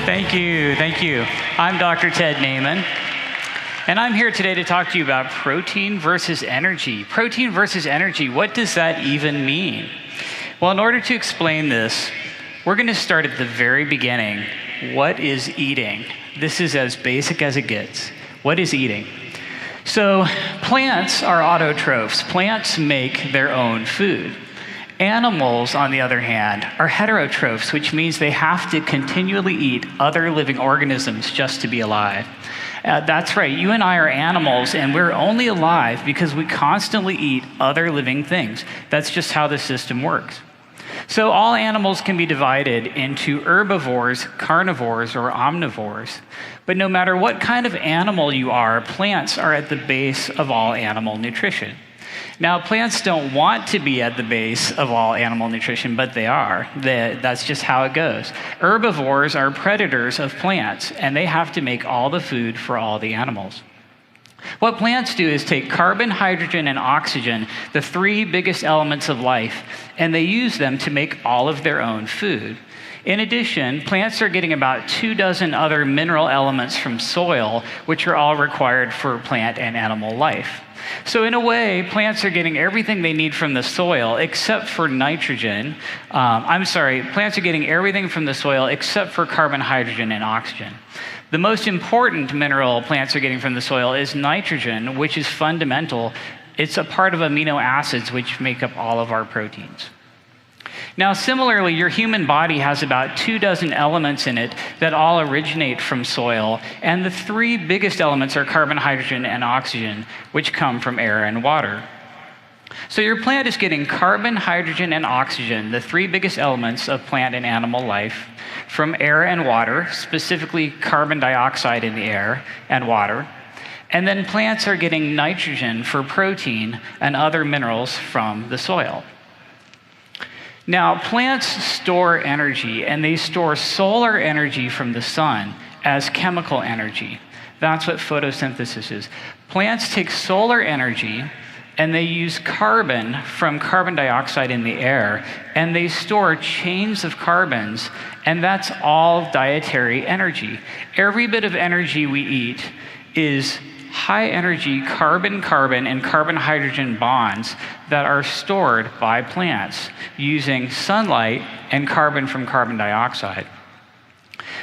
Thank you, thank you. I'm Dr. Ted Naiman, and I'm here today to talk to you about protein versus energy. Protein versus energy, what does that even mean? Well, in order to explain this, we're going to start at the very beginning. What is eating? This is as basic as it gets. What is eating? So, plants are autotrophs. Plants make their own food. Animals, on the other hand, are heterotrophs, which means they have to continually eat other living organisms just to be alive. That's right, you and I are animals, and we're only alive because we constantly eat other living things. That's just how the system works. So all animals can be divided into herbivores, carnivores, or omnivores. But no matter what kind of animal you are, plants are at the base of all animal nutrition. Now, plants don't want to be at the base of all animal nutrition, but they are. That's just how it goes. Herbivores are predators of plants, and they have to make all the food for all the animals. What plants do is take carbon, hydrogen, and oxygen, the three biggest elements of life, and they use them to make all of their own food. In addition, plants are getting about 24 other mineral elements from soil, which are all required for plant and animal life. So in a way, plants are getting everything they need from the soil except for nitrogen. Plants are getting everything from the soil except for carbon, hydrogen, and oxygen. The most important mineral plants are getting from the soil is nitrogen, which is fundamental. It's a part of amino acids, which make up all of our proteins. Now, similarly, your human body has about 24 elements in it that all originate from soil, and the three biggest elements are carbon, hydrogen, and oxygen, which come from air and water. So your plant is getting carbon, hydrogen, and oxygen, the three biggest elements of plant and animal life, from air and water, specifically carbon dioxide in the air and water. And then plants are getting nitrogen for protein and other minerals from the soil. Now, plants store energy, and they store solar energy from the sun as chemical energy. That's what photosynthesis is. Plants take solar energy, and they use carbon from carbon dioxide in the air, and they store chains of carbons, and that's all dietary energy. Every bit of energy we eat is high energy carbon-carbon and carbon-hydrogen bonds that are stored by plants using sunlight and carbon from carbon dioxide.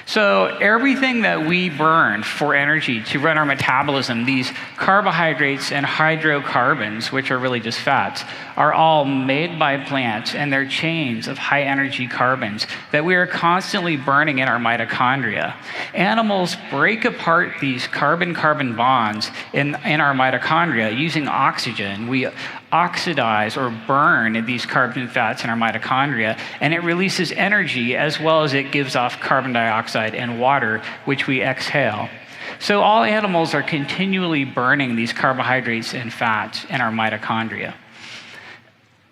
So everything that we burn for energy to run our metabolism, these carbohydrates and hydrocarbons, which are really just fats, are all made by plants, and they're chains of high energy carbons that we are constantly burning in our mitochondria. Animals break apart these carbon-carbon bonds in our mitochondria using oxygen. We oxidize or burn these carbon fats in our mitochondria, and it releases energy as well as it gives off carbon dioxide and water, which we exhale. So all animals are continually burning these carbohydrates and fats in our mitochondria.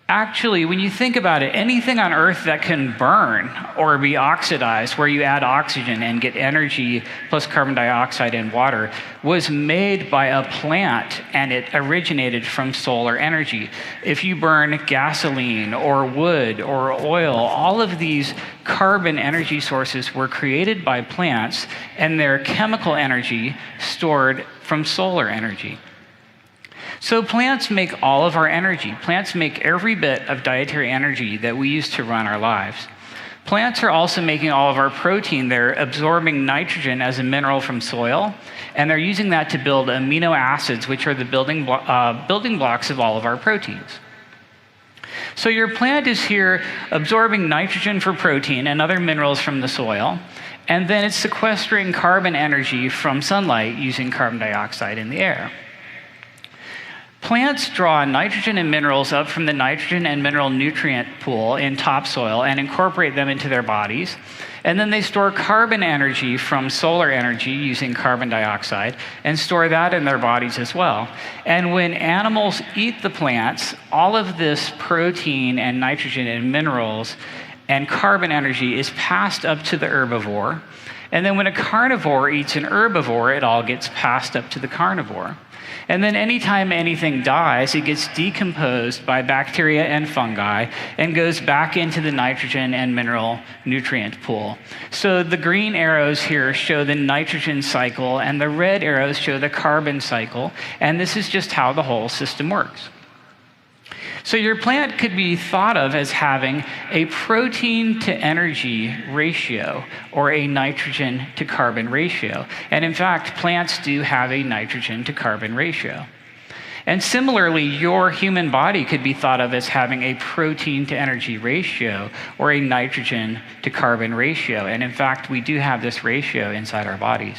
Actually, when you think about it, anything on Earth that can burn or be oxidized, where you add oxygen and get energy plus carbon dioxide and water, was made by a plant, and it originated from solar energy. If you burn gasoline or wood or oil, all of these carbon energy sources were created by plants, and their chemical energy stored from solar energy. So plants make all of our energy. Plants make every bit of dietary energy that we use to run our lives. Plants are also making all of our protein. They're absorbing nitrogen as a mineral from soil, and they're using that to build amino acids, which are the building blocks of all of our proteins. So your plant is here absorbing nitrogen for protein and other minerals from the soil, and then it's sequestering carbon energy from sunlight using carbon dioxide in the air. Plants draw nitrogen and minerals up from the nitrogen and mineral nutrient pool in topsoil and incorporate them into their bodies. And then they store carbon energy from solar energy using carbon dioxide and store that in their bodies as well. And when animals eat the plants, all of this protein and nitrogen and minerals and carbon energy is passed up to the herbivore. And then when a carnivore eats an herbivore, it all gets passed up to the carnivore. And then anytime anything dies, it gets decomposed by bacteria and fungi and goes back into the nitrogen and mineral nutrient pool. So the green arrows here show the nitrogen cycle, and the red arrows show the carbon cycle. And this is just how the whole system works. So your plant could be thought of as having a protein to energy ratio or a nitrogen to carbon ratio. And in fact, plants do have a nitrogen to carbon ratio. And similarly, your human body could be thought of as having a protein to energy ratio or a nitrogen to carbon ratio. And in fact, we do have this ratio inside our bodies.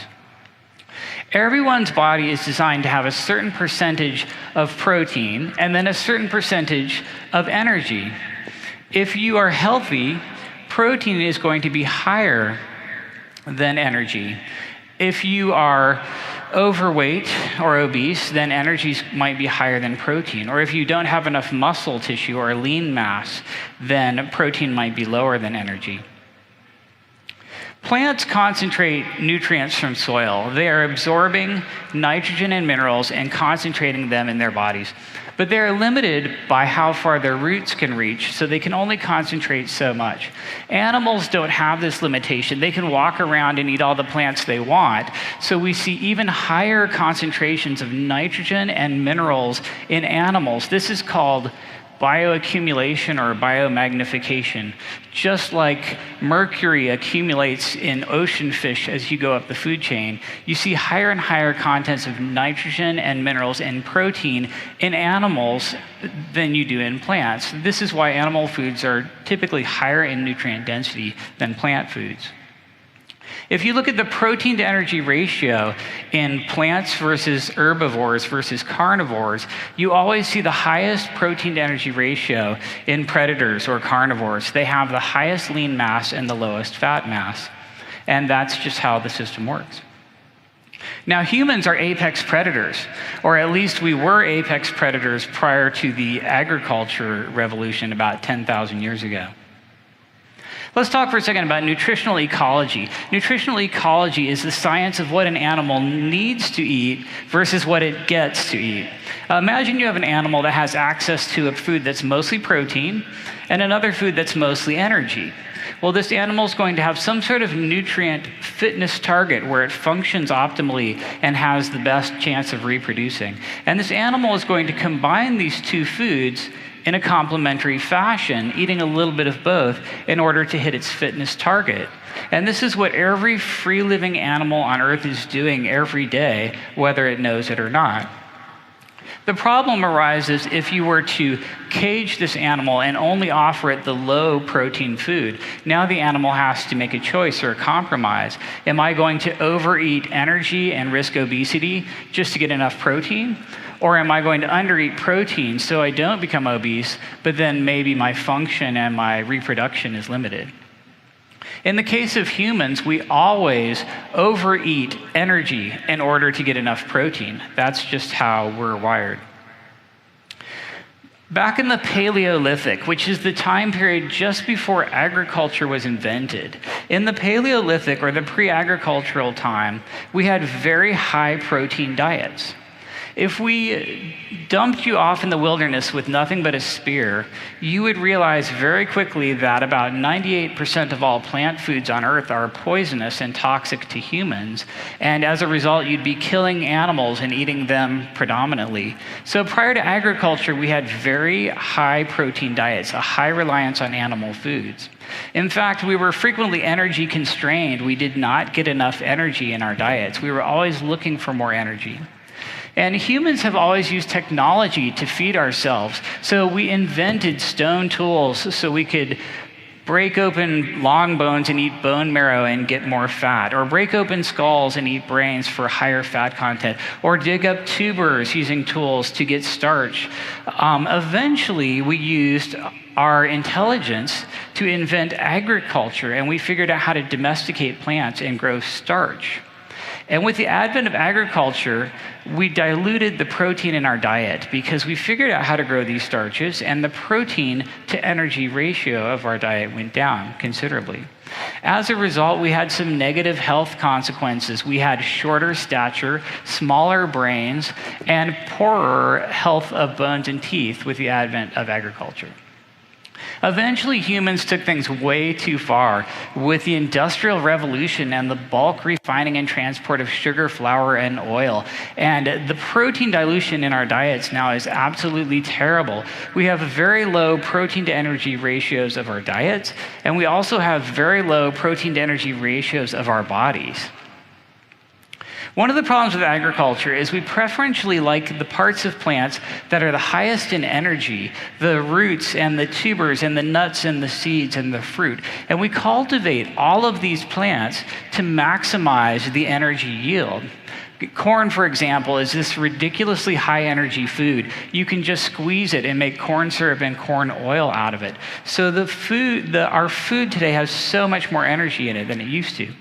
Everyone's body is designed to have a certain percentage of protein and then a certain percentage of energy. If you are healthy, protein is going to be higher than energy. If you are overweight or obese, then energy might be higher than protein. Or if you don't have enough muscle tissue or lean mass, then protein might be lower than energy. Plants concentrate nutrients from soil. They are absorbing nitrogen and minerals and concentrating them in their bodies. But they are limited by how far their roots can reach, so they can only concentrate so much. Animals don't have this limitation. They can walk around and eat all the plants they want, so we see even higher concentrations of nitrogen and minerals in animals. This is called bioaccumulation or biomagnification. Just like mercury accumulates in ocean fish as you go up the food chain, you see higher and higher contents of nitrogen and minerals and protein in animals than you do in plants. This is why animal foods are typically higher in nutrient density than plant foods. If you look at the protein to energy ratio in plants versus herbivores versus carnivores, you always see the highest protein to energy ratio in predators or carnivores. They have the highest lean mass and the lowest fat mass. And that's just how the system works. Now, humans are apex predators, or at least we were apex predators prior to the agriculture revolution about 10,000 years ago. Let's talk for a second about nutritional ecology. Nutritional ecology is the science of what an animal needs to eat versus what it gets to eat. Imagine you have an animal that has access to a food that's mostly protein and another food that's mostly energy. Well, this animal is going to have some sort of nutrient fitness target where it functions optimally and has the best chance of reproducing. And this animal is going to combine these two foods in a complementary fashion, eating a little bit of both in order to hit its fitness target. And this is what every free-living animal on Earth is doing every day, whether it knows it or not. The problem arises if you were to cage this animal and only offer it the low-protein food. Now the animal has to make a choice or a compromise. Am I going to overeat energy and risk obesity just to get enough protein? Or am I going to undereat protein so I don't become obese, but then maybe my function and my reproduction is limited? In the case of humans, we always overeat energy in order to get enough protein. That's just how we're wired. Back in the Paleolithic, which is the time period just before agriculture was invented, in the Paleolithic, or the pre-agricultural time, we had very high protein diets. If we dumped you off in the wilderness with nothing but a spear, you would realize very quickly that about 98% of all plant foods on Earth are poisonous and toxic to humans, and as a result, you'd be killing animals and eating them predominantly. So prior to agriculture, we had very high protein diets, a high reliance on animal foods. In fact, we were frequently energy constrained. We did not get enough energy in our diets. We were always looking for more energy. And humans have always used technology to feed ourselves. So we invented stone tools so we could break open long bones and eat bone marrow and get more fat, or break open skulls and eat brains for higher fat content, or dig up tubers using tools to get starch. Eventually, we used our intelligence to invent agriculture, and we figured out how to domesticate plants and grow starch. And with the advent of agriculture, we diluted the protein in our diet because we figured out how to grow these starches, and the protein to energy ratio of our diet went down considerably. As a result, we had some negative health consequences. We had shorter stature, smaller brains, and poorer health of bones and teeth with the advent of agriculture. Eventually, humans took things way too far with the Industrial Revolution and the bulk refining and transport of sugar, flour, and oil. And the protein dilution in our diets now is absolutely terrible. We have very low protein to energy ratios of our diets, and we also have very low protein to energy ratios of our bodies. One of the problems with agriculture is we preferentially like the parts of plants that are the highest in energy, the roots and the tubers and the nuts and the seeds and the fruit. And we cultivate all of these plants to maximize the energy yield. Corn, for example, is this ridiculously high energy food. You can just squeeze it and make corn syrup and corn oil out of it. So our food today has so much more energy in it than it used to.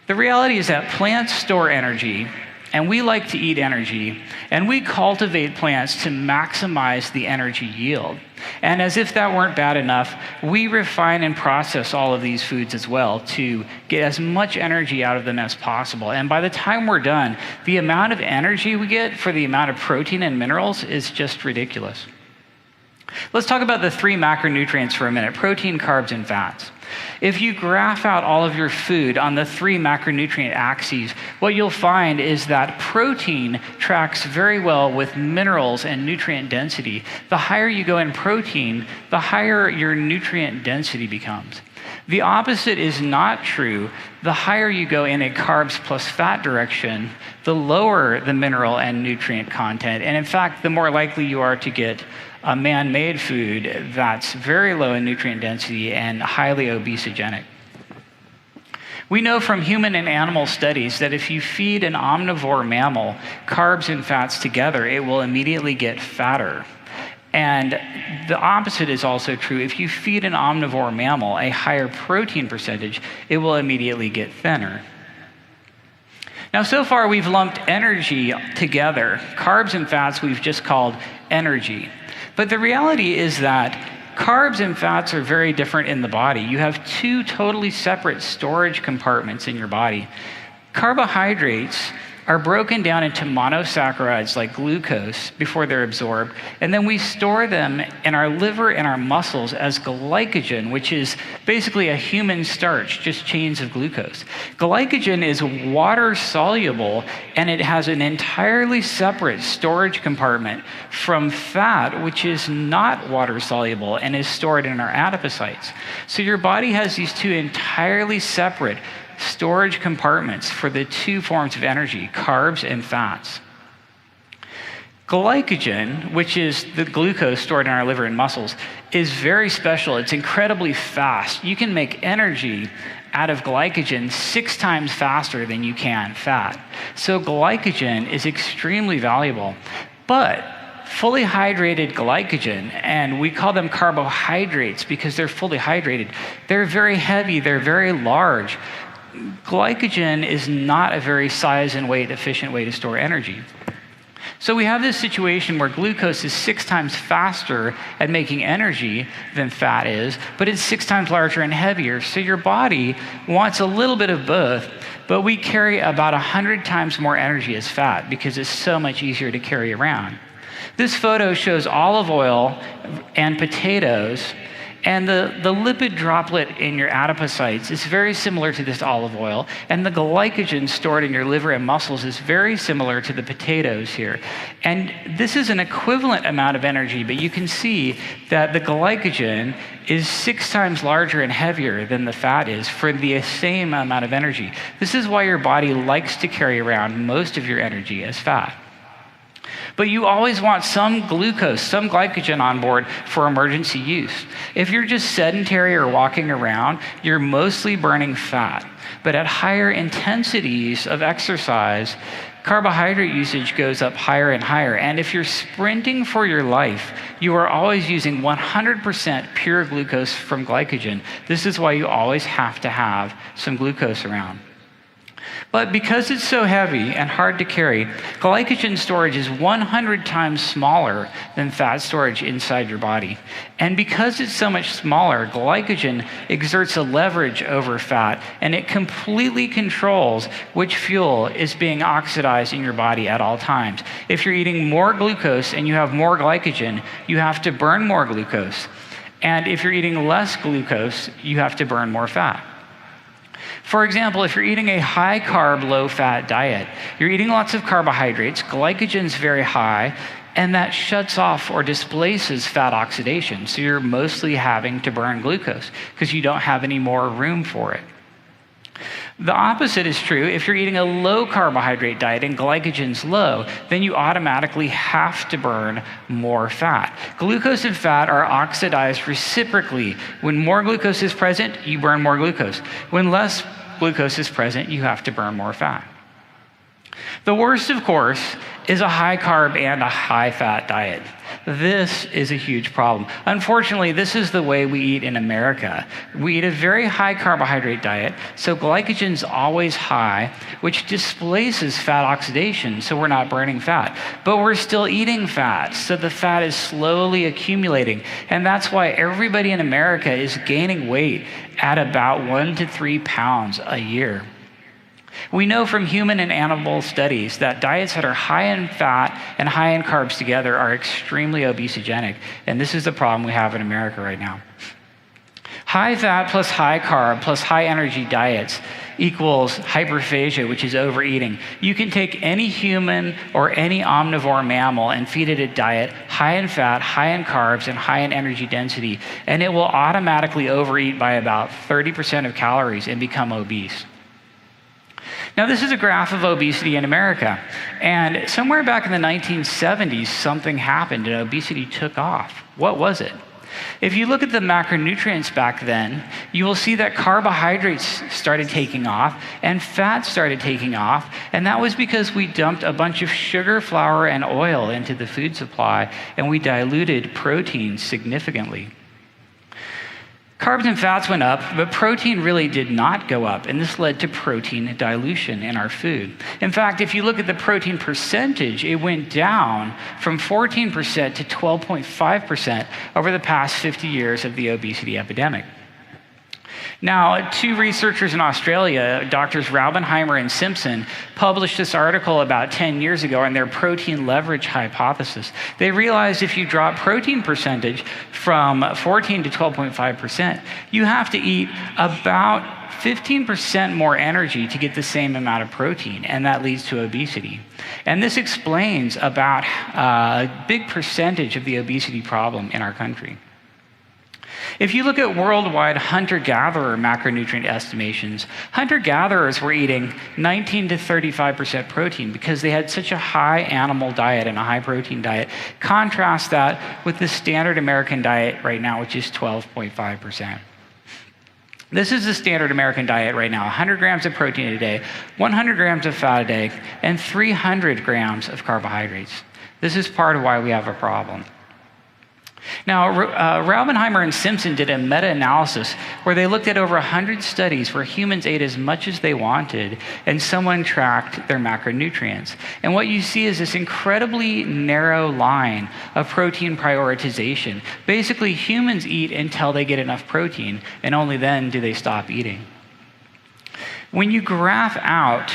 The reality is that plants store energy, and we like to eat energy, and we cultivate plants to maximize the energy yield. And as if that weren't bad enough, we refine and process all of these foods as well to get as much energy out of them as possible. And by the time we're done, the amount of energy we get for the amount of protein and minerals is just ridiculous. Let's talk about the three macronutrients for a minute: protein, carbs, and fats. If you graph out all of your food on the three macronutrient axes, what you'll find is that protein tracks very well with minerals and nutrient density. The higher you go in protein, the higher your nutrient density becomes. The opposite is not true. The higher you go in a carbs plus fat direction, the lower the mineral and nutrient content. And in fact, the more likely you are to get a man-made food that's very low in nutrient density and highly obesogenic. We know from human and animal studies that if you feed an omnivore mammal carbs and fats together, it will immediately get fatter. And the opposite is also true. If you feed an omnivore mammal a higher protein percentage, it will immediately get thinner. Now, so far we've lumped energy together. Carbs and fats we've just called energy. But the reality is that carbs and fats are very different in the body. You have two totally separate storage compartments in your body. Carbohydrates are broken down into monosaccharides like glucose before they're absorbed, and then we store them in our liver and our muscles as glycogen, which is basically a human starch, just chains of glucose. Glycogen is water soluble, and it has an entirely separate storage compartment from fat, which is not water soluble and is stored in our adipocytes. So your body has these two entirely separate storage compartments for the two forms of energy, carbs and fats. Glycogen, which is the glucose stored in our liver and muscles, is very special. It's incredibly fast. You can make energy out of glycogen 6 times faster than you can fat. So glycogen is extremely valuable. But fully hydrated glycogen, and we call them carbohydrates because they're fully hydrated, they're very heavy, they're very large. Glycogen is not a very size and weight efficient way to store energy. So we have this situation where glucose is 6 times faster at making energy than fat is, but it's 6 times larger and heavier. So your body wants a little bit of both, but we carry about 100 times more energy as fat because it's so much easier to carry around. This photo shows olive oil and potatoes, and the lipid droplet in your adipocytes is very similar to this olive oil, and the glycogen stored in your liver and muscles is very similar to the potatoes here. And this is an equivalent amount of energy, but you can see that the glycogen is 6 times larger and heavier than the fat is for the same amount of energy. This is why your body likes to carry around most of your energy as fat. But you always want some glucose, some glycogen on board for emergency use. If you're just sedentary or walking around, you're mostly burning fat. But at higher intensities of exercise, carbohydrate usage goes up higher and higher. And if you're sprinting for your life, you are always using 100% pure glucose from glycogen. This is why you always have to have some glucose around. But because it's so heavy and hard to carry, glycogen storage is 100 times smaller than fat storage inside your body. And because it's so much smaller, glycogen exerts a leverage over fat, and it completely controls which fuel is being oxidized in your body at all times. If you're eating more glucose and you have more glycogen, you have to burn more glucose. And if you're eating less glucose, you have to burn more fat. For example, if you're eating a high-carb, low-fat diet, you're eating lots of carbohydrates, glycogen's very high, and that shuts off or displaces fat oxidation. So you're mostly having to burn glucose because you don't have any more room for it. The opposite is true. If you're eating a low-carbohydrate diet and glycogen's low, then you automatically have to burn more fat. Glucose and fat are oxidized reciprocally. When more glucose is present, you burn more glucose. When less glucose is present, you have to burn more fat. The worst, of course, is a high-carb and a high-fat diet. This is a huge problem. Unfortunately, this is the way we eat in America. We eat a very high carbohydrate diet, so glycogen's always high, which displaces fat oxidation, so we're not burning fat. But we're still eating fat, so the fat is slowly accumulating. And that's why everybody in America is gaining weight at about 1 to 3 pounds a year. We know from human and animal studies that diets that are high in fat and high in carbs together are extremely obesogenic, and this is the problem we have in America right now. High fat plus high carb plus high energy diets equals hyperphagia, which is overeating. You can take any human or any omnivore mammal and feed it a diet high in fat, high in carbs, and high in energy density, and it will automatically overeat by about 30% of calories and become obese. Now, this is a graph of obesity in America, and somewhere back in the 1970s, something happened and obesity took off. What was it? If you look at the macronutrients back then, you will see that carbohydrates started taking off and fat started taking off, and that was because we dumped a bunch of sugar, flour, and oil into the food supply, and we diluted protein significantly. Carbs and fats went up, but protein really did not go up, and this led to protein dilution in our food. In fact, if you look at the protein percentage, it went down from 14% to 12.5% over the past 50 years of the obesity epidemic. Now, two researchers in Australia, Drs. Raubenheimer and Simpson, published this article about 10 years ago on their protein leverage hypothesis. They realized if you drop protein percentage from 14 to 12.5%, you have to eat about 15% more energy to get the same amount of protein, and that leads to obesity. And this explains about a big percentage of the obesity problem in our country. If you look at worldwide hunter-gatherer macronutrient estimations, hunter-gatherers were eating 19 to 35% protein because they had such a high animal diet and a high protein diet. Contrast that with the standard American diet right now, which is 12.5%. This is the standard American diet right now: 100 grams of protein a day, 100 grams of fat a day, and 300 grams of carbohydrates. This is part of why we have a problem. Now, Raubenheimer and Simpson did a meta-analysis where they looked at over 100 studies where humans ate as much as they wanted and someone tracked their macronutrients. And what you see is this incredibly narrow line of protein prioritization. Basically, humans eat until they get enough protein, and only then do they stop eating. When you graph out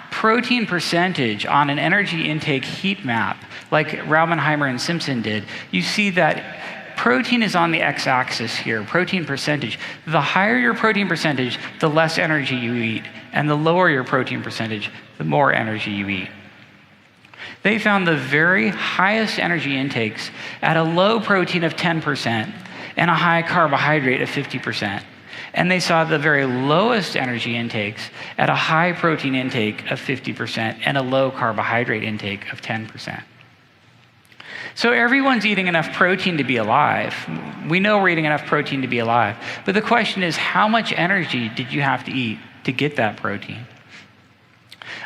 protein percentage on an energy intake heat map, like Raubenheimer and Simpson did, you see that protein is on the x-axis here, protein percentage. The higher your protein percentage, the less energy you eat, and the lower your protein percentage, the more energy you eat. They found the very highest energy intakes at a low protein of 10% and a high carbohydrate of 50%. And they saw the very lowest energy intakes at a high protein intake of 50% and a low carbohydrate intake of 10%. So everyone's eating enough protein to be alive. We know we're eating enough protein to be alive. But the question is, how much energy did you have to eat to get that protein?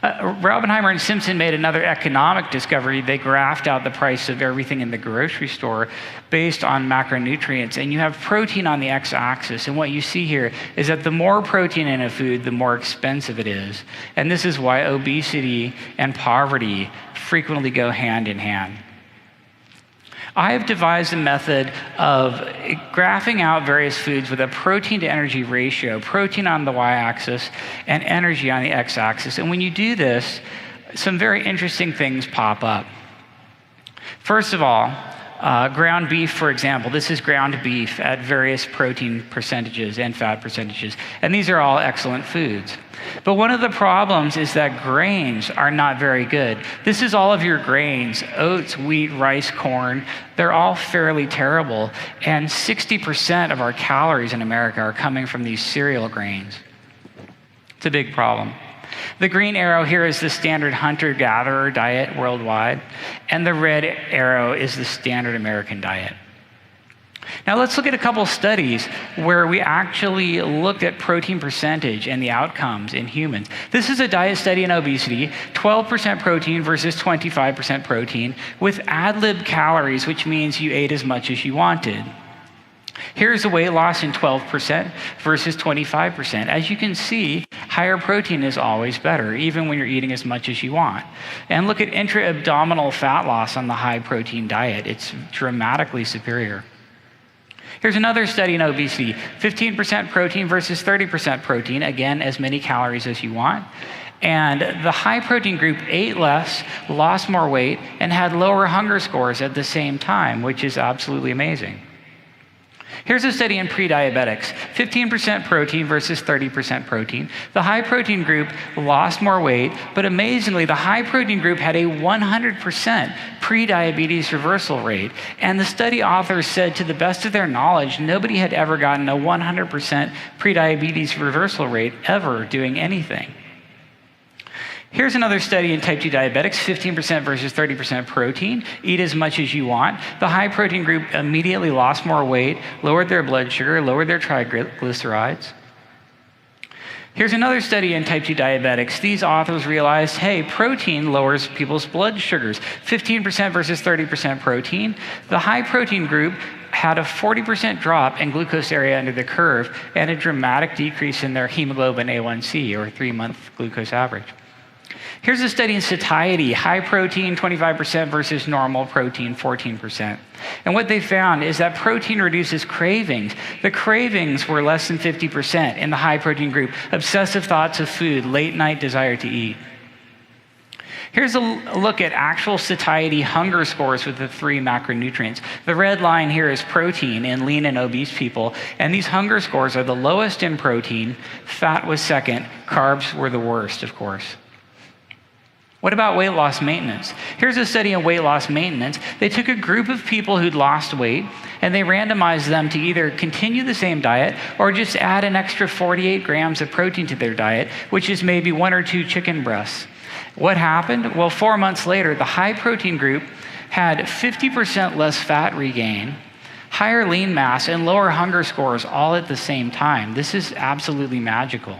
Raubenheimer and Simpson made another economic discovery. They graphed out the price of everything in the grocery store based on macronutrients, and you have protein on the x-axis. And what you see here is that the more protein in a food, the more expensive it is. And this is why obesity and poverty frequently go hand in hand. I have devised a method of graphing out various foods with a protein to energy ratio, protein on the y-axis and energy on the x-axis. And when you do this, some very interesting things pop up. First of all, ground beef, for example. This is ground beef at various protein percentages and fat percentages. And these are all excellent foods. But one of the problems is that grains are not very good. This is all of your grains: oats, wheat, rice, corn. They're all fairly terrible. And 60% of our calories in America are coming from these cereal grains. It's a big problem. The green arrow here is the standard hunter-gatherer diet worldwide, and the red arrow is the standard American diet. Now let's look at a couple studies where we actually looked at protein percentage and the outcomes in humans. This is a diet study in obesity, 12% protein versus 25% protein, with ad lib calories, which means you ate as much as you wanted. Here's the weight loss in 12% versus 25%. As you can see, higher protein is always better, even when you're eating as much as you want. And look at intra-abdominal fat loss on the high protein diet. It's dramatically superior. Here's another study in obesity, 15% protein versus 30% protein, again, as many calories as you want. And the high protein group ate less, lost more weight, and had lower hunger scores at the same time, which is absolutely amazing. Here's a study in pre-diabetics, 15% protein versus 30% protein. The high protein group lost more weight, but amazingly, the high protein group had a 100% pre-diabetes reversal rate. And the study authors said, to the best of their knowledge, nobody had ever gotten a 100% pre-diabetes reversal rate ever doing anything. Here's another study in type 2 diabetics, 15% versus 30% protein. Eat as much as you want. The high protein group immediately lost more weight, lowered their blood sugar, lowered their triglycerides. Here's another study in type 2 diabetics. These authors realized, hey, protein lowers people's blood sugars, 15% versus 30% protein. The high protein group had a 40% drop in glucose area under the curve and a dramatic decrease in their hemoglobin A1C, or 3-month glucose average. Here's a study in satiety, high protein 25% versus normal protein 14%. And what they found is that protein reduces cravings. The cravings were less than 50% in the high protein group. Obsessive thoughts of food, late night desire to eat. Here's a look at actual satiety hunger scores with the 3 macronutrients. The red line here is protein in lean and obese people, and these hunger scores are the lowest in protein, fat was second, carbs were the worst, of course. What about weight loss maintenance? Here's a study in weight loss maintenance. They took a group of people who'd lost weight, and they randomized them to either continue the same diet or just add an extra 48 grams of protein to their diet, which is maybe 1 or 2 chicken breasts. What happened? Well, 4 months later, the high protein group had 50% less fat regain, higher lean mass, and lower hunger scores all at the same time. This is absolutely magical.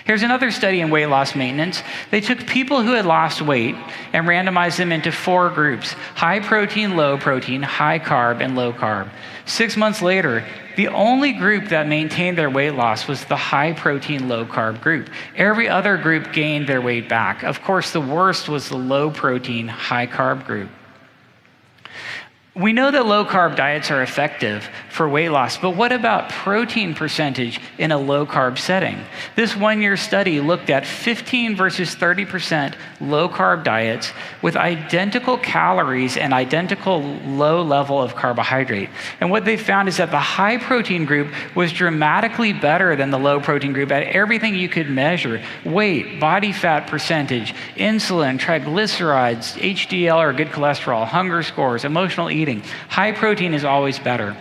Here's another study in weight loss maintenance. They took people who had lost weight and randomized them into 4 groups: high protein, low protein, high carb, and low carb. 6 months later, the only group that maintained their weight loss was the high protein, low carb group. Every other group gained their weight back. Of course, the worst was the low protein, high carb group. We know that low-carb diets are effective for weight loss, but what about protein percentage in a low-carb setting? This 1-year study looked at 15 versus 30% low-carb diets with identical calories and identical low level of carbohydrate. And what they found is that the high-protein group was dramatically better than the low-protein group at everything you could measure: weight, body fat percentage, insulin, triglycerides, HDL or good cholesterol, hunger scores, emotional eating. High protein is always better.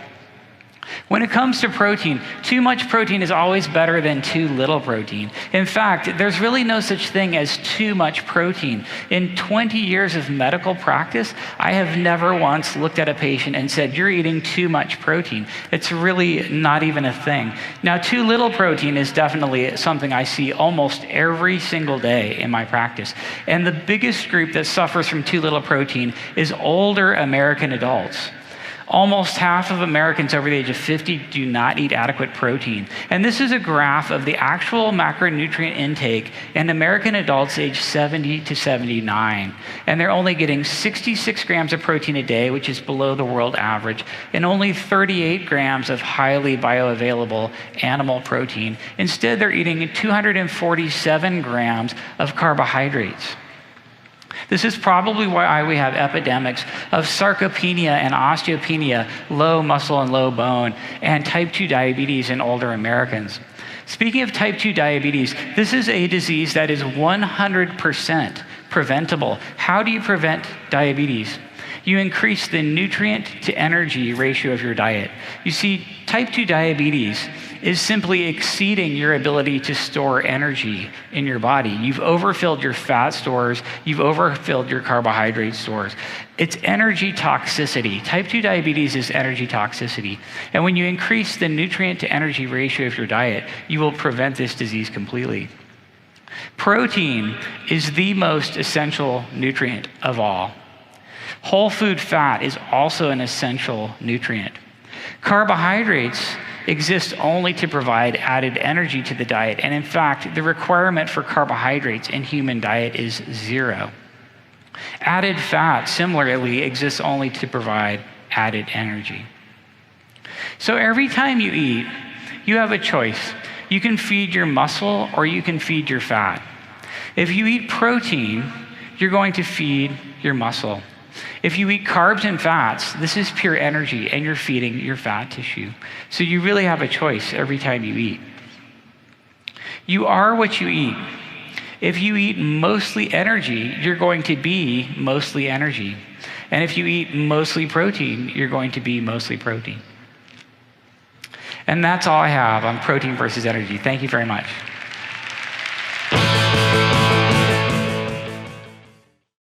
When it comes to protein, too much protein is always better than too little protein. In fact, there's really no such thing as too much protein. In 20 years of medical practice, I have never once looked at a patient and said, you're eating too much protein. It's really not even a thing. Now, too little protein is definitely something I see almost every single day in my practice. And the biggest group that suffers from too little protein is older American adults. Almost half of Americans over the age of 50 do not eat adequate protein. And this is a graph of the actual macronutrient intake in American adults aged 70 to 79. And they're only getting 66 grams of protein a day, which is below the world average, and only 38 grams of highly bioavailable animal protein. Instead, they're eating 247 grams of carbohydrates. This is probably why we have epidemics of sarcopenia and osteopenia, low muscle and low bone, and type 2 diabetes in older Americans. Speaking of type 2 diabetes, this is a disease that is 100% preventable. How do you prevent diabetes? You increase the nutrient to energy ratio of your diet. You see, type 2 diabetes is simply exceeding your ability to store energy in your body. You've overfilled your fat stores, you've overfilled your carbohydrate stores. It's energy toxicity. Type 2 diabetes is energy toxicity. And when you increase the nutrient to energy ratio of your diet, you will prevent this disease completely. Protein is the most essential nutrient of all. Whole food fat is also an essential nutrient. Carbohydrates exist only to provide added energy to the diet, and in fact, the requirement for carbohydrates in human diet is 0. Added fat, similarly, exists only to provide added energy. So every time you eat, you have a choice. You can feed your muscle or you can feed your fat. If you eat protein, you're going to feed your muscle. If you eat carbs and fats, this is pure energy, and you're feeding your fat tissue. So you really have a choice every time you eat. You are what you eat. If you eat mostly energy, you're going to be mostly energy. And if you eat mostly protein, you're going to be mostly protein. And that's all I have on protein versus energy. Thank you very much.